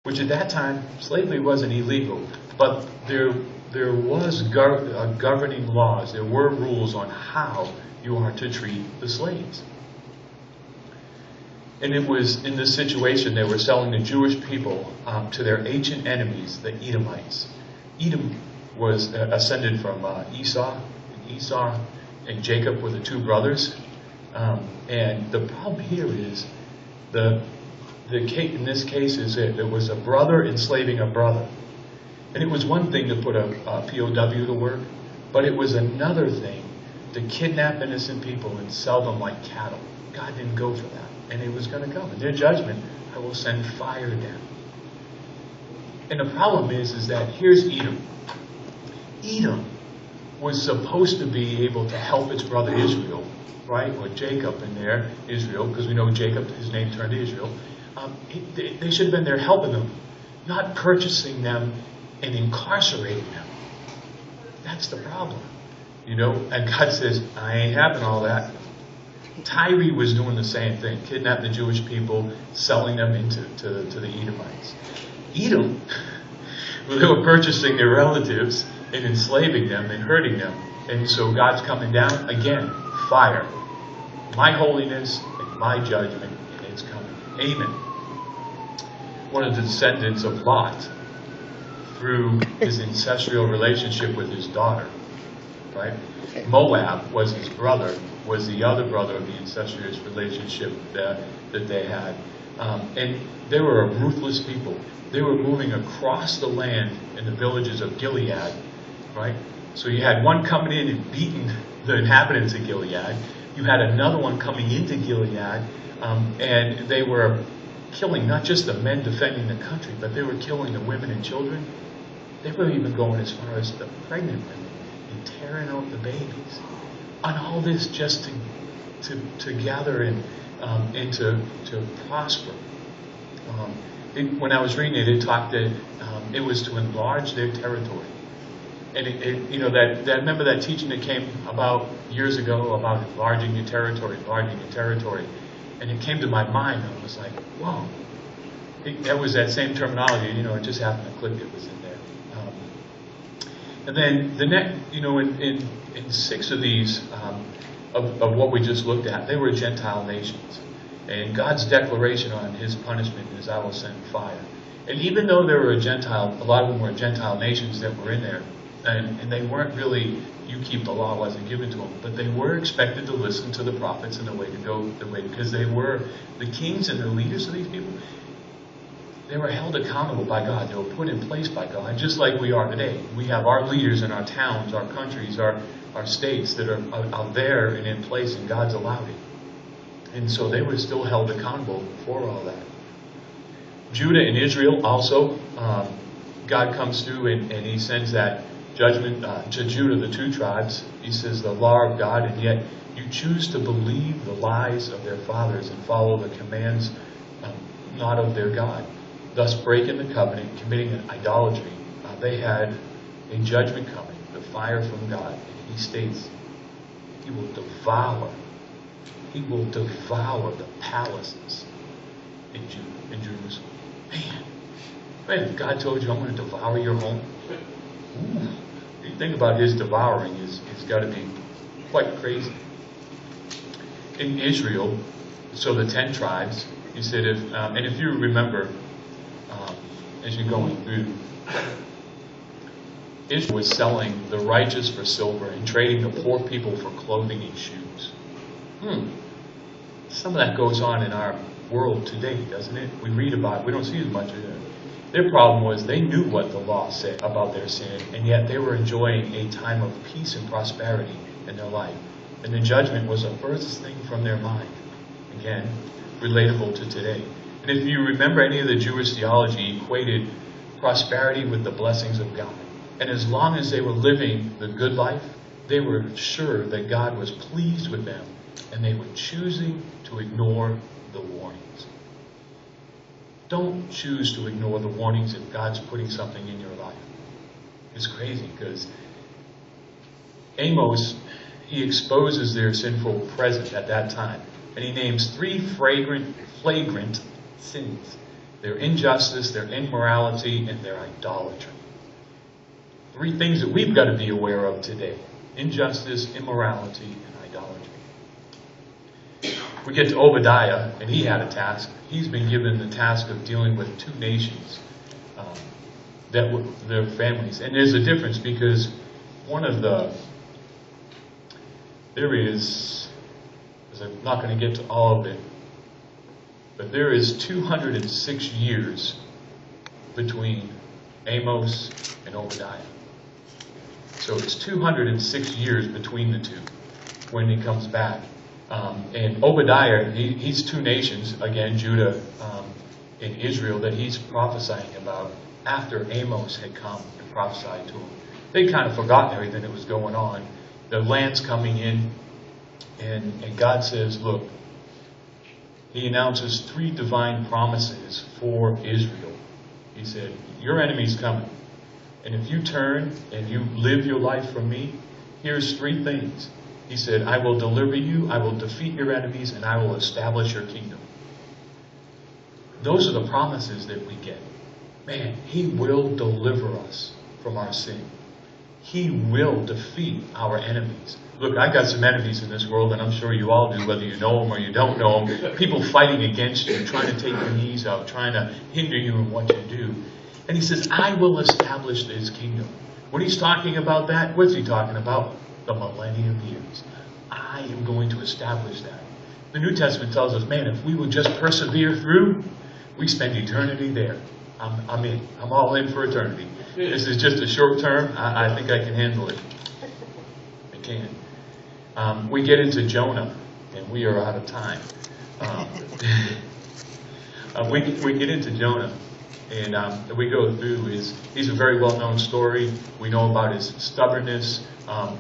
which at that time, slavery wasn't illegal, but there was governing laws. There were rules on how you are to treat the slaves. And it was in this situation they were selling the Jewish people to their ancient enemies, the Edomites. Edom was ascended from Esau. Esau and Jacob were the two brothers. And the problem here is in this case is it was a brother enslaving a brother. And it was one thing to put a POW to work, but it was another thing to kidnap innocent people and sell them like cattle. God didn't go for that. And it was going to come. In their judgment, I will send fire down. And the problem is that here's Edom. Edom was supposed to be able to help its brother Israel, right? Or Jacob in there, Israel, because we know Jacob, his name turned to Israel. They should have been there helping them, not purchasing them and incarcerating them. That's the problem. You know, and God says, I ain't having all that. Tyre was doing the same thing, kidnapping the Jewish people, selling them to the Edomites. Edom, they were purchasing their relatives and enslaving them and hurting them. And so God's coming down, again, fire. My holiness and my judgment, and it's coming. Amen. One of the descendants of Lot, through his ancestral relationship with his daughter, right? Moab was his brother, was the other brother of the incestuous relationship that they had. And they were a ruthless people. They were moving across the land in the villages of Gilead, right? So you had one coming in and beating the inhabitants of Gilead. You had another one coming into Gilead, and they were killing not just the men defending the country, but they were killing the women and children. They were even going as far as the pregnant women and tearing out the babies. On all this just to gather and to prosper. When I was reading it, it talked that it was to enlarge their territory. And remember that teaching that came about years ago about enlarging your territory. And it came to my mind, and I was like, whoa. That was that same terminology, it just happened to click, it was in there. And then the next, in 6 of these, of what we just looked at, they were Gentile nations. And God's declaration on his punishment is, I will send fire. And even though there were a lot of them were Gentile nations that were in there, and they weren't really, you keep the law wasn't given to them, but they were expected to listen to the prophets and the way to go, because they were the kings and the leaders of these people. They were held accountable by God. They were put in place by God, just like we are today. We have our leaders in our towns, our countries, our states that are out there and in place, and God's allowed it. And so they were still held accountable for all that. Judah and Israel also, God comes through and he sends that judgment to Judah, the 2 tribes. He says the law of God, and yet you choose to believe the lies of their fathers and follow the commands not of their God, thus breaking the covenant, committing an idolatry. They had a judgment coming, the fire from God. And he states, he will devour the palaces in Jerusalem. Man, God told you, I'm going to devour your home. Ooh. You think about his devouring, it's got to be quite crazy. In Israel, so the 10 tribes, he said, if you remember, as you're going through, Israel was selling the righteous for silver and trading the poor people for clothing and shoes. Some of that goes on in our world today, doesn't it? We read about it. We don't see as much of it. Their problem was they knew what the law said about their sin, and yet they were enjoying a time of peace and prosperity in their life. And the judgment was the furthest thing from their mind. Again, relatable to today. And if you remember any of the Jewish theology, equated prosperity with the blessings of God. And as long as they were living the good life, they were sure that God was pleased with them, and they were choosing to ignore the warnings. Don't choose to ignore the warnings if God's putting something in your life. It's crazy because Amos, he exposes their sinful present at that time. And he names 3 flagrant sins their injustice, their immorality, and their idolatry. 3 things that we've got to be aware of today: injustice, immorality, and idolatry. We get to Obadiah, and he had a task. He's been given the task of dealing with 2 nations, that were their families. And there's a difference, because I'm not going to get to all of it, but there is 206 years between Amos and Obadiah. So it's 206 years between the 2 when he comes back. And Obadiah, he's 2 nations, again, Judah and Israel, that he's prophesying about after Amos had come and prophesied to him. They'd kind of forgotten everything that was going on. The land's coming in, and God says, look, he announces 3 divine promises for Israel. He said, your enemy's coming. And if you turn and you live your life for me, here's 3 things. He said, I will deliver you, I will defeat your enemies, and I will establish your kingdom. Those are the promises that we get. Man, he will deliver us from our sin. He will defeat our enemies. Look, I got some enemies in this world, and I'm sure you all do, whether you know them or you don't know them. People fighting against you, trying to take your knees out, trying to hinder you in what you do. And he says, I will establish his kingdom. When he's talking about that, what's he talking about? The millennium years. I am going to establish that. The New Testament tells us, man, if we would just persevere through, we spend eternity there. I'm in. I'm all in for eternity. This is just a short term. I think I can handle it. I can. We get into Jonah, and we are out of time. We get into Jonah, and we go through he's a very well-known story. We know about his stubbornness.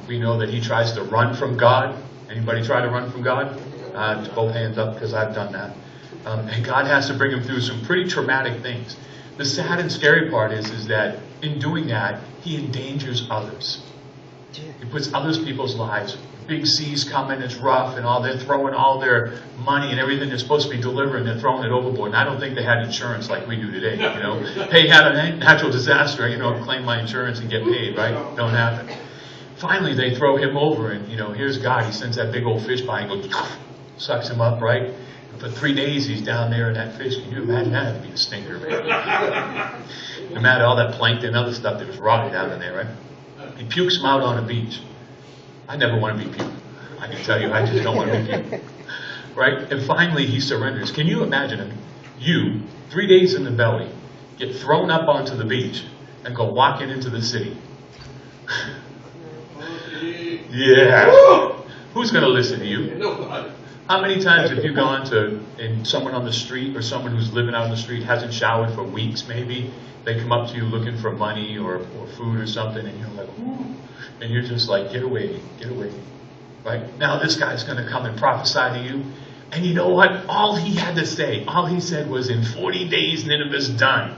We know that he tries to run from God. Anybody try to run from God? Both hands up, because I've done that. And God has to bring him through some pretty traumatic things. The sad and scary part is that in doing that, he endangers others. He puts other people's lives. Big seas come in, it's rough, and they're throwing all their money and everything they're supposed to be delivering, they're throwing it overboard. And I don't think they had insurance like we do today. Hey, had a natural disaster, claim my insurance and get paid, right? Don't happen. Finally, they throw him over, and here's God. He sends that big old fish by and goes, sucks him up, right? And for 3 days, he's down there in that fish. Can you imagine that? That'd be a stinker, man. No matter all that plankton and other stuff that was rotted down in there, right? He pukes him out on a beach. I never want to be puked. I can tell you, I just don't want to be puked. Right? And finally, he surrenders. Can you imagine you, 3 days in the belly, get thrown up onto the beach and go walking into the city? Yeah. Who's going to listen to you? How many times have you gone to, and someone on the street or someone who's living out on the street hasn't showered for weeks maybe, they come up to you looking for money or food or something, and you're like, ooh, and you're just like, get away, right? Now this guy's going to come and prophesy to you, and you know what? All he had to say, all he said was, in 40 days Nineveh's done.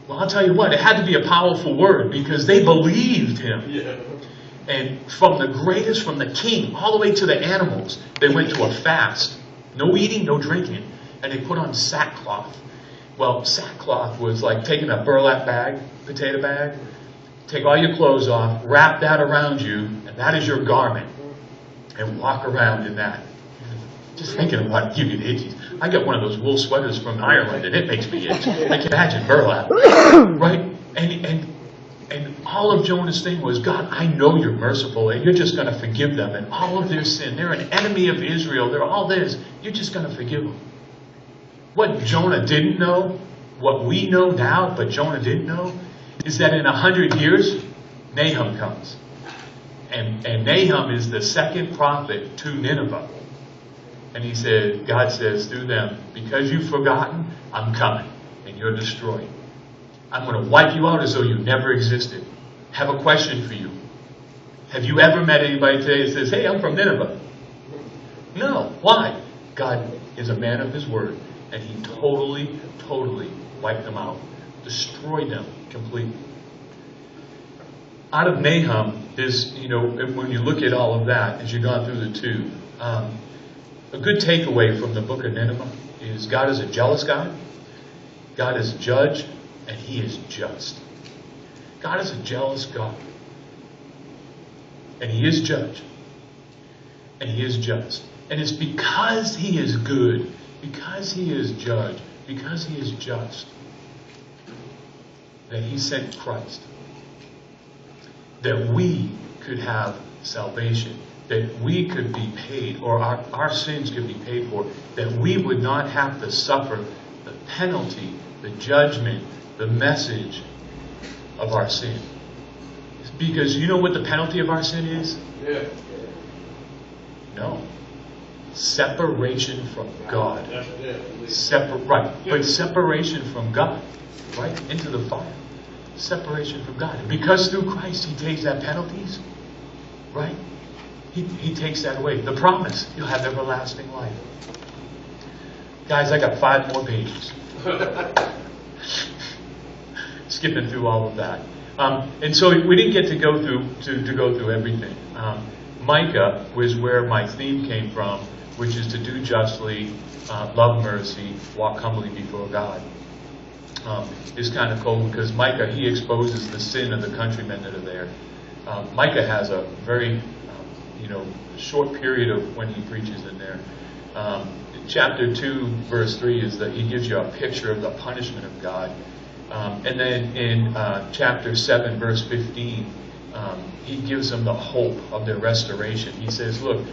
Well, I'll tell you what, it had to be a powerful word, because they believed him. Yeah. And from the greatest, from the king, all the way to the animals, they went to a fast. No eating, no drinking. And they put on sackcloth. Well, sackcloth was like taking a burlap bag, potato bag, take all your clothes off, wrap that around you, and that is your garment. And walk around in that. Just thinking about it, give you the itchies. I got one of those wool sweaters from Ireland, and it makes me itch. I can imagine burlap. Right? And all of Jonah's thing was, God, I know you're merciful, and you're just going to forgive them and all of their sin. They're an enemy of Israel. They're all this. You're just going to forgive them. What Jonah didn't know, what we know now, but Jonah didn't know, is that in 100 years, Nahum comes. And Nahum is the second prophet to Nineveh. And he said, God says through them, because you've forgotten, I'm coming, and you're destroyed. I'm going to wipe you out as though you never existed. Have a question for you. Have you ever met anybody today that says, hey, I'm from Nineveh? No. Why? God is a man of his word, and he totally wiped them out. Destroyed them completely. Out of Nahum, there's, when you look at all of that, as you've gone through the 2, a good takeaway from the book of Nineveh is God is a jealous God. God is judge, and He is just. God is a jealous God. And He is judge. And He is just. And it's because He is good, because He is judge, because He is just, that He sent Christ. That we could have salvation. That we could be paid, or our sins could be paid for. That we would not have to suffer the penalty, the judgment, the message of our sin. Because you know what the penalty of our sin is? Yeah. No. Separation from God. Yeah. Right. But separation from God. Right? Into the fire. Separation from God. And because through Christ He takes that penalties, right? He takes that away. The promise, you'll have everlasting life. Guys, I got 5 more pages. Skipping through all of that. And so we didn't get to go through everything. Micah was where my theme came from, which is to do justly, love mercy, walk humbly before God. Is kind of cool because Micah, he exposes the sin of the countrymen that are there. Micah has a very short period of when he preaches in there. Chapter 2, verse 3 is that he gives you a picture of the punishment of God. And then in chapter 7, verse 15, he gives them the hope of their restoration. He says, look,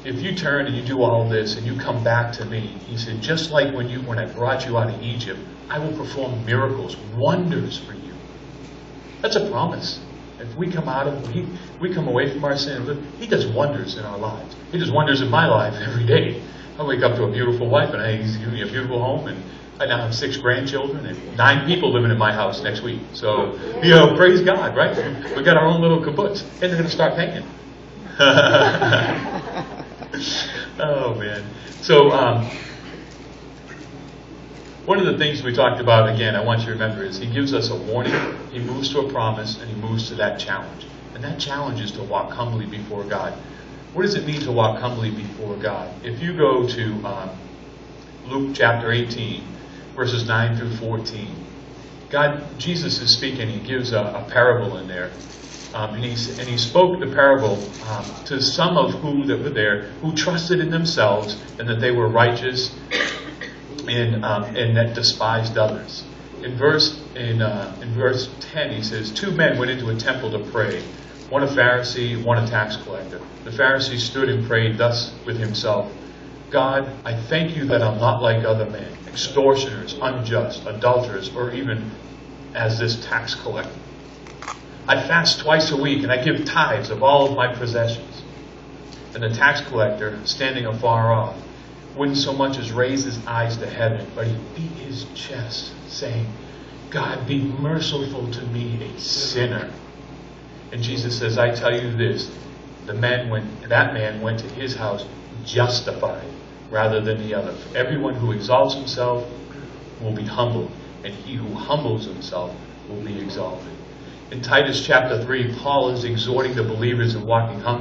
if you turn and you do all this and you come back to me, he said, just like when I brought you out of Egypt, I will perform miracles, wonders for you. That's a promise. If we come we come away from our sin, He does wonders in our lives. He does wonders in my life every day. I wake up to a beautiful wife, and He's given me a beautiful home, and I now have 6 grandchildren and 9 people living in my house next week. So, praise God, right? We got our own little kibbutz, and they're going to start paying. Oh man! So, one of the things we talked about, again, I want you to remember, is He gives us a warning, He moves to a promise, and He moves to that challenge. And that challenge is to walk humbly before God. What does it mean to walk humbly before God? If you go to Luke chapter 18, verses 9 through 14, Jesus is speaking. He gives a parable in there. And he spoke the parable to some of who that were there, who trusted in themselves and that they were righteous, and that despised others. In verse 10, he says, 2 men went into a temple to pray, one a Pharisee, one a tax collector. The Pharisee stood and prayed thus with himself, God, I thank you that I'm not like other men, extortioners, unjust, adulterers, or even as this tax collector. I fast twice a week and I give tithes of all of my possessions. And the tax collector, standing afar off, wouldn't so much as raise his eyes to heaven, but he beat his chest, saying, God, be merciful to me, a sinner. And Jesus says, I tell you this, that man went to his house justified rather than the other. For everyone who exalts himself will be humbled, and he who humbles himself will be exalted. In Titus chapter 3, Paul is exhorting the believers in walking humbly